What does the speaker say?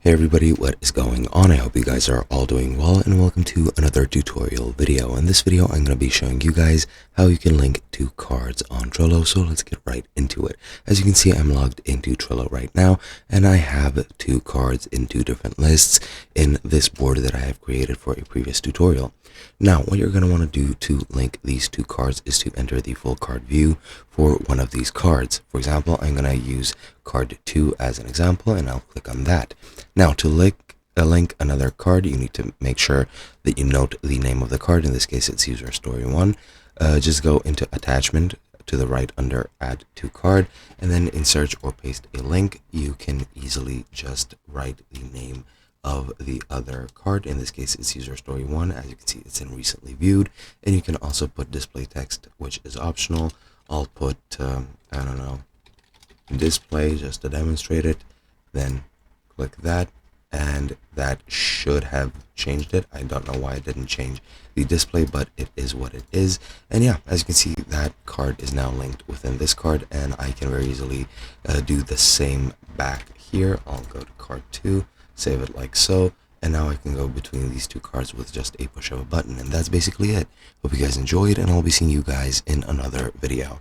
Hey everybody, what is going on? I hope you guys are all doing well, and welcome to another tutorial video. In this video, I'm going to be showing you guys how you can link two cards on Trello, so let's get right into it. As you can see, I'm logged into Trello right now, and I have two cards in two different lists in this board that I have created for a previous tutorial. Now, what you're going to want to do to link these two cards is to enter the full card view for one of these cards. For example, I'm going to use card 2 as an example, and I'll click on that. Now, to link another card, you need to make sure that you note the name of the card. In this case, it's user story 1. Just go into attachment to the right under add to card, and then in search or paste a link, you can easily just write the name of the other card. In this case, it's user story 1. As you can see, it's in recently viewed, and you can also put display text, which is optional. I'll put I don't know, display, just to demonstrate it. Then click that, and that should have changed it. I don't know why it didn't change the display, but it is what it is. And yeah, as you can see, that card is now linked within this card, and I can very easily do the same back here. I'll go to card 2, save it like so, and now I can go between these two cards with just a push of a button. And that's basically it. Hope you guys enjoyed, and I'll be seeing you guys in another video.